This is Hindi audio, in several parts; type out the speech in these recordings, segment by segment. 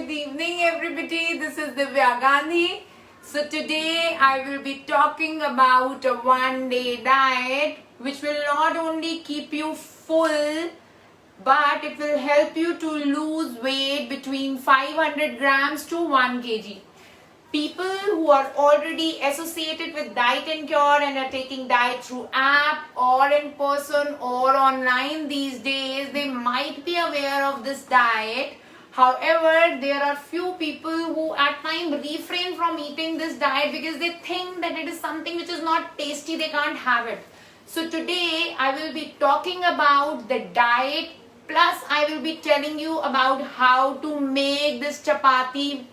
good evening everybody. This is Divya Gandhi. So today I will be talking about a one-day diet which will not only keep you full but it will help you to lose weight between 500 grams to 1 kg. People who are already associated with Diet and Cure and are taking diet through app or in person or online these days, they might be aware of this diet. However, there are few people who at times refrain from eating this diet because they think that it is something which is not tasty, they can't have it. So today I will be talking about the diet, plus I will be telling you about how to make this chapati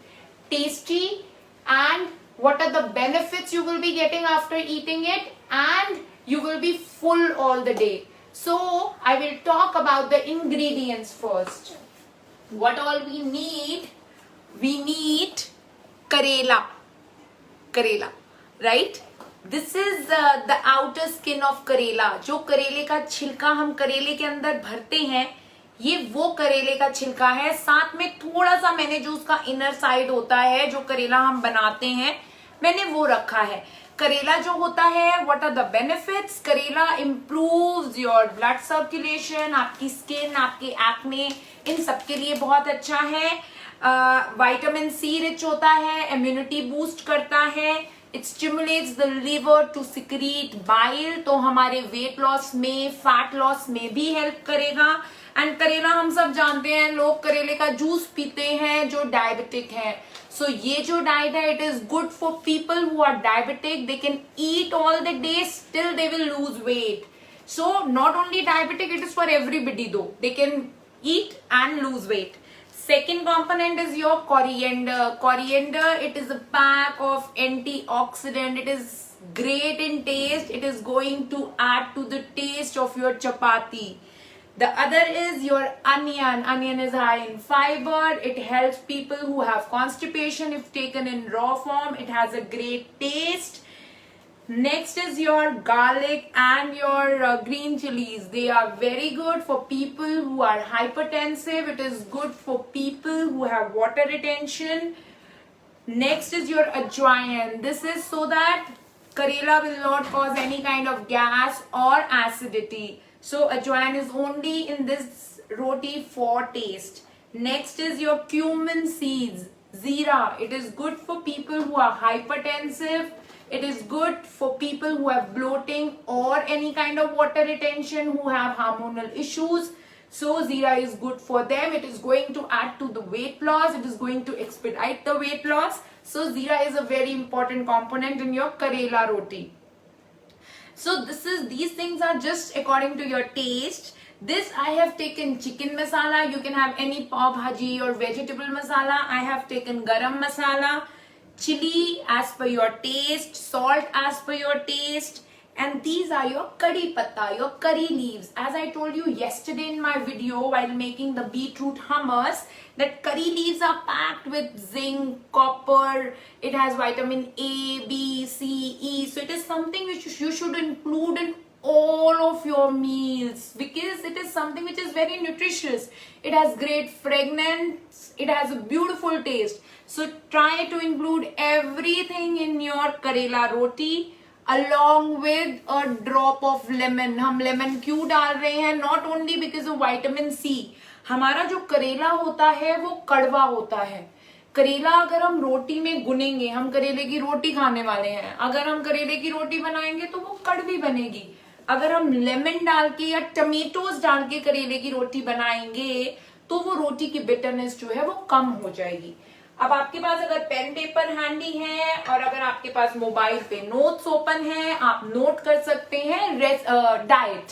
tasty and what are the benefits you will be getting after eating it, and you will be full all the day. So I will talk about the ingredients first. What all we need Karela, right? This is the outer skin of करेला. जो करेले का छिलका हम करेले के अंदर भरते हैं, ये वो करेले का छिलका है. साथ में थोड़ा सा मैंने जो उसका इनर साइड होता है, जो करेला हम बनाते हैं, मैंने वो रखा है. करेला जो होता है, व्हाट आर द बेनिफिट्स? करेला इम्प्रूव्स योर ब्लड सर्कुलेशन, आपकी स्किन, आपके एक्ने, इन सब के लिए बहुत अच्छा है. विटामिन सी रिच होता है, इम्यूनिटी बूस्ट करता है. It stimulates the liver to secrete bile, तो हमारे वेट लॉस में, फैट लॉस में भी हेल्प करेगा. एंड करेला हम सब जानते हैं, लोग करेले का जूस पीते हैं जो डायबिटिक है. सो ये जो डाइट है, it is good for people who are diabetic. They can eat all the day, still they will lose weight. So not only diabetic, it is for everybody though. They can eat and lose weight. Second component is your coriander. Coriander, it is a pack of antioxidant. It is great in taste. It is going to add to the taste of your chapati. The other is your onion. Onion is high in fiber. It helps people who have constipation if taken in raw form. It has a great taste. Next is your garlic and your green chilies. They are very good for people who are hypertensive. It is good for people who have water retention. Next is your ajwain. This is so that karela will not cause any kind of gas or acidity. So ajwain is only in this roti for taste. Next is your cumin seeds, Zira. It is good for people who are hypertensive. It is good for people who have bloating or any kind of water retention, who have hormonal issues. So Zira is good for them. It is going to add to the weight loss. It is going to expedite the weight loss. So Zira is a very important component in your Karela roti. So these things are just according to your taste. This I have taken chicken masala. You can have any pav bhaji or vegetable masala. I have taken garam masala. Chili as per your taste, salt as per your taste, and these are your curry patta, your curry leaves. As I told you yesterday in my video while making the beetroot hummus, that curry leaves are packed with zinc, copper. It has vitamin A, B, C, E. So it is something which you should include in all of your meals because it is something which is very nutritious. It has great fragrance. It has a beautiful taste. So try to include everything in your Karela roti along with a drop of lemon. हम lemon क्यों डाल रहे हैं? Not only because of vitamin C. हमारा जो करेला होता है वो कड़वा होता है. करेला अगर हम रोटी में गुनेंगे, हम करेले की रोटी खाने वाले हैं, अगर हम करेले की रोटी बनाएंगे तो वो कड़वी बनेगी. अगर हम लेमन डाल के या टमेटोज डाल के करेले की रोटी बनाएंगे तो वो रोटी की बिटरनेस जो है वो कम हो जाएगी. अब आपके पास अगर पेन पेपर हैंडी है और अगर आपके पास मोबाइल पे नोट्स ओपन है, आप नोट कर सकते हैं डाइट.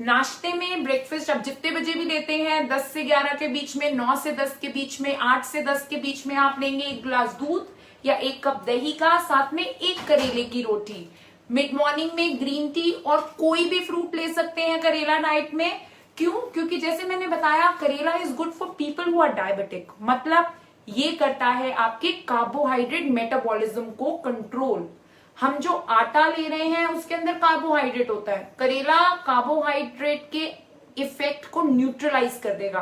नाश्ते में, ब्रेकफास्ट आप जितने बजे भी लेते हैं, 10 से 11 के बीच में, 9 से 10 के बीच में, 8 से 10 के बीच में आप लेंगे 1 गिलास दूध या 1 कप दही का, साथ में 1 करेले की रोटी. मिड मॉर्निंग में ग्रीन टी और कोई भी फ्रूट ले सकते हैं करेला डाइट में. क्यों? क्योंकि जैसे मैंने बताया, karela is good for people who are diabetic. मतलब ये करता है आपके कार्बोहाइड्रेट मेटाबॉलिज्म को कंट्रोल. हम जो आटा ले रहे हैं उसके अंदर कार्बोहाइड्रेट होता है. करेला कार्बोहाइड्रेट के इफेक्ट को न्यूट्रलाइज कर देगा.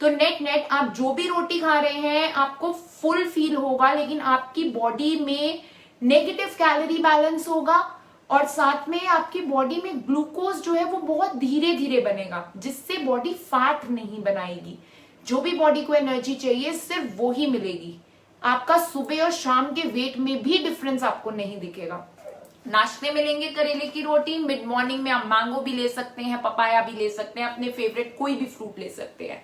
तो नेट नेट आप जो भी रोटी खा रहे हैं आपको फुल फील होगा, लेकिन आपकी बॉडी में नेगेटिव कैलोरी बैलेंस होगा और साथ में आपकी बॉडी में ग्लूकोज जो है वो बहुत धीरे धीरे बनेगा, जिससे बॉडी फैट नहीं बनाएगी। जो भी बॉडी को एनर्जी चाहिए सिर्फ वो ही मिलेगी। आपका सुबह और शाम के वेट में भी डिफरेंस आपको नहीं दिखेगा। नाश्ते में लेंगे करेले की रोटी, मिड मॉर्निंग में आप मैंगो भी ले सकते हैं, पपाया भी ले सकते हैं, अपने फेवरेट कोई भी फ्रूट ले सकते हैं।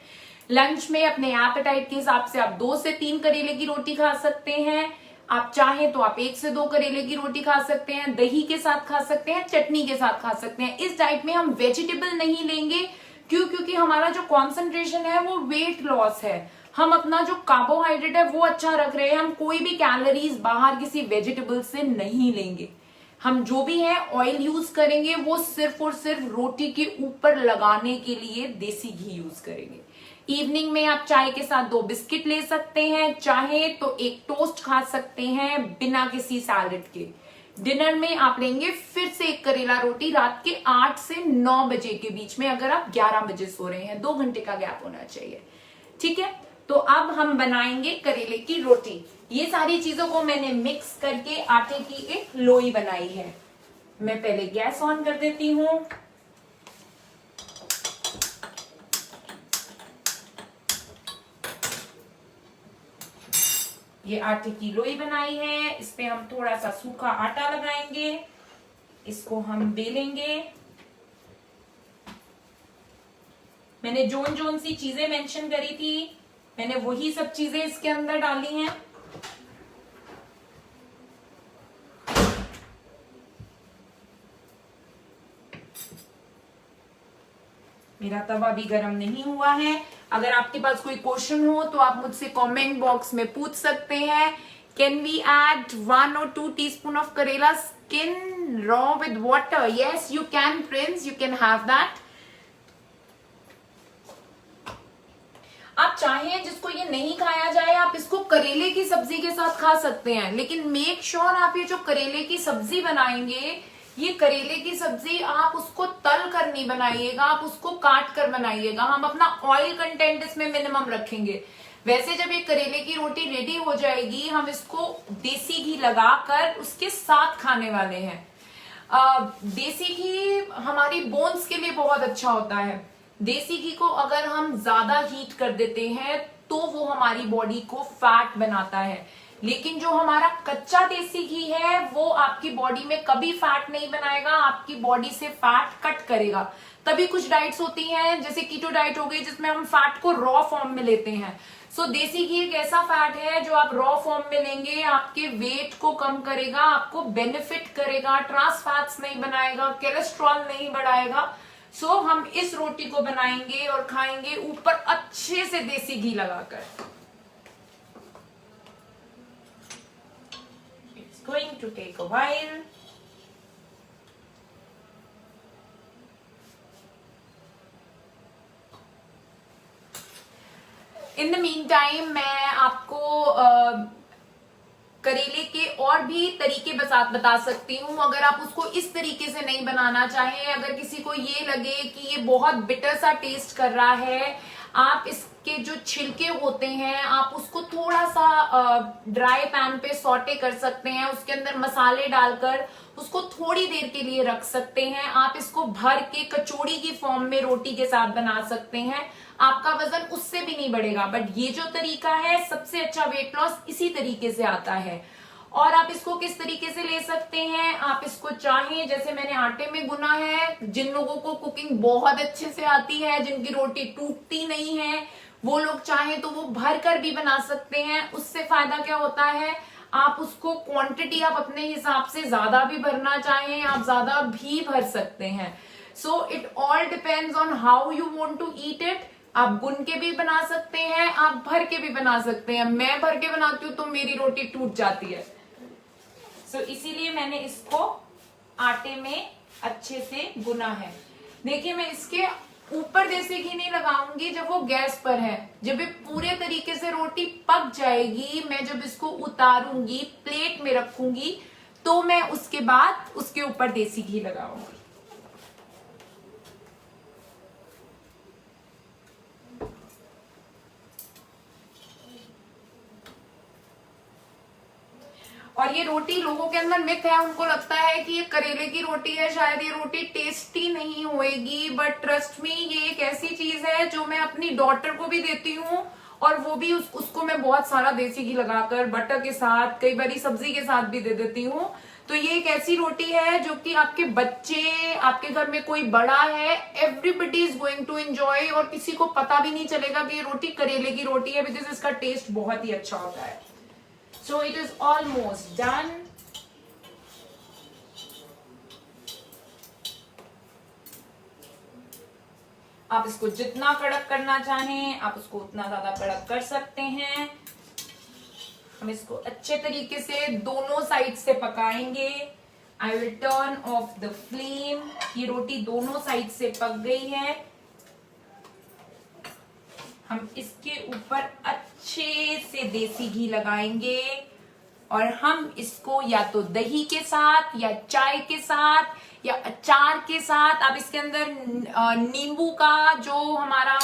लंच में अपने एपेटाइट के हिसाब से आप 2 से 3 करेले की रोटी खा सकते हैं। आप चाहें तो आप 1 से 2 करेले की रोटी खा सकते हैं, दही के साथ खा सकते हैं, चटनी के साथ खा सकते हैं। इस डाइट में हम वेजिटेबल नहीं लेंगे, क्योंकि हमारा जो कॉन्सेंट्रेशन है वो वेट लॉस है। हम अपना जो कार्बोहाइड्रेट है वो अच्छा रख रहे हैं, हम कोई भी कैलोरीज बाहर किसी वेजिटेबल से नहीं लेंगे। हम जो भी है ऑयल यूज करेंगे वो सिर्फ और सिर्फ रोटी के ऊपर लगाने के लिए देसी घी यूज करेंगे। इवनिंग में आप चाय के साथ 2 बिस्किट ले सकते हैं, चाहे तो एक टोस्ट खा सकते हैं बिना किसी सैलेड के। डिनर में आप लेंगे फिर से एक करेला रोटी रात के 8 से 9 बजे के बीच में, अगर आप 11 बजे सो रहे हैं। 2 घंटे का गैप होना चाहिए, ठीक है। तो अब हम बनाएंगे करेले की रोटी। ये सारी चीजों को मैंने मिक्स करके आटे की एक लोई बनाई है। मैं पहले गैस ऑन कर देती हूँ। ये आटे की लोई बनाई है, इस पे हम थोड़ा सा सूखा आटा लगाएंगे, इसको हम बेलेंगे। मैंने जोन जोन सी चीजें मेंशन करी थी, मैंने वही सब चीजें इसके अंदर डाली हैं। मेरा तवा भी गर्म नहीं हुआ है। अगर आपके पास कोई क्वेश्चन हो तो आप मुझसे कमेंट बॉक्स में पूछ सकते हैं। Can we add 1 or 2 teaspoon of karela skin raw with water? Yes you can friends, you can have that. आप चाहें जिसको ये नहीं खाया जाए आप इसको करेले की सब्जी के साथ खा सकते हैं, लेकिन मेक श्योर आप ये जो करेले की सब्जी बनाएंगे, ये करेले की सब्जी आप उसको तल कर नहीं बनाइएगा, आप उसको काट कर बनाइएगा। हम अपना ऑयल कंटेंट इसमें मिनिमम रखेंगे। वैसे जब ये करेले की रोटी रेडी हो जाएगी हम इसको देसी घी लगाकर उसके साथ खाने वाले हैं। देसी घी हमारी बोन्स के लिए बहुत अच्छा होता है। देसी घी को अगर हम ज्यादा हीट कर देते हैं तो वो हमारी बॉडी को फैट बनाता है, लेकिन जो हमारा कच्चा देसी घी है वो आपकी बॉडी में कभी फैट नहीं बनाएगा, आपकी बॉडी से फैट कट करेगा। तभी कुछ डाइट्स होती हैं जैसे कीटो डाइट हो गई जिसमें हम फैट को रॉ फॉर्म में लेते हैं। सो देसी घी एक ऐसा फैट है जो आप रॉ फॉर्म में लेंगे, आपके वेट को कम करेगा, आपको बेनिफिट करेगा, ट्रांस फैट्स नहीं बनाएगा, कोलेस्ट्रॉल नहीं बढ़ाएगा। सो हम इस रोटी को बनाएंगे और खाएंगे ऊपर अच्छे से देसी घी लगाकर। It's going to take a while. In the meantime, मैं आपको करेले के और भी तरीके बता सकती हूँ। अगर आप उसको इस तरीके से नहीं बनाना चाहें, अगर किसी को ये लगे कि ये बहुत बिटर सा टेस्ट कर रहा है, आप इसके जो छिलके होते हैं आप उसको थोड़ा सा ड्राई पैन पे सॉटे कर सकते हैं, उसके अंदर मसाले डालकर उसको थोड़ी देर के लिए रख सकते हैं। आप इसको भर के कचौड़ी की फॉर्म में रोटी के साथ बना सकते हैं, आपका वजन उससे भी नहीं बढ़ेगा। बट ये जो तरीका है सबसे अच्छा वेट लॉस इसी तरीके से आता है। और आप इसको किस तरीके से ले सकते हैं, आप इसको चाहें जैसे मैंने आटे में गुना है, जिन लोगों को कुकिंग बहुत अच्छे से आती है, जिनकी रोटी टूटती नहीं है, वो लोग चाहें तो वो भर कर भी बना सकते हैं। उससे फायदा क्या होता है, आप उसको क्वांटिटी आप अपने हिसाब से ज्यादा भी भरना चाहें आप ज्यादा भी भर सकते हैं। So it all depends on how you want to eat it. आप गुन के भी बना सकते हैं, आप भर के भी बना सकते हैं। मैं भर के बनाती हूँ तो मेरी रोटी टूट जाती है। सो इसीलिए मैंने इसको आटे में अच्छे से गुना है। देखिए मैं इसके ऊपर देसी घी नहीं लगाऊंगी जब वो गैस पर है। जब ये पूरे तरीके से रोटी पक जाएगी, मैं जब इसको उतारूंगी प्लेट में रखूंगी तो मैं उसके बाद उसके ऊपर देसी घी लगाऊंगी। और ये रोटी लोगों के अंदर मिथ है, उनको लगता है कि ये करेले की रोटी है, शायद ये रोटी टेस्टी नहीं होएगी, बट ट्रस्ट मी ये एक ऐसी चीज है जो मैं अपनी डॉटर को भी देती हूँ, और वो भी उसको मैं बहुत सारा देसी घी लगाकर बटर के साथ, कई बारी सब्जी के साथ भी दे देती हूँ। तो ये एक ऐसी रोटी है जो कि आपके बच्चे, आपके घर में कोई बड़ा है, everybody is going to enjoy, और किसी को पता भी नहीं चलेगा कि ये रोटी करेले की रोटी है, बिकॉज इसका टेस्ट बहुत ही अच्छा होता है। So it is almost done. आप इसको जितना कड़क करना चाहें आप उसको उतना ज्यादा कड़क कर सकते हैं। हम इसको अच्छे तरीके से दोनों साइड से पकाएंगे। I will turn off the flame. ये रोटी दोनों साइड से पक गई है। हम इसके ऊपर अच्छे से देसी घी लगाएंगे और हम इसको या तो दही के साथ या चाय के साथ या अचार के साथ, आप इसके अंदर नींबू का जो हमारा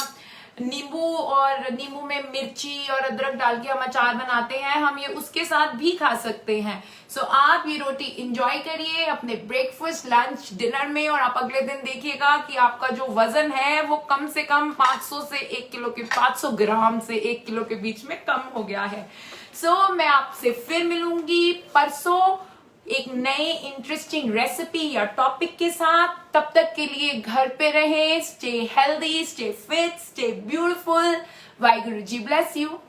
नींबू और नींबू में मिर्ची और अदरक डाल के हम अचार बनाते हैं, हम ये उसके साथ भी खा सकते हैं। सो आप ये रोटी एंजॉय करिए अपने ब्रेकफास्ट, लंच, डिनर में, और आप अगले दिन देखिएगा कि आपका जो वजन है वो कम से कम 500 से 1 किलो के 500 ग्राम से 1 किलो के बीच में कम हो गया है। सो मैं आपसे फिर मिलूंगी परसों एक नए इंटरेस्टिंग रेसिपी या टॉपिक के साथ। तब तक के लिए घर पे रहें, stay healthy, stay fit, stay beautiful. Waheguru ji bless you.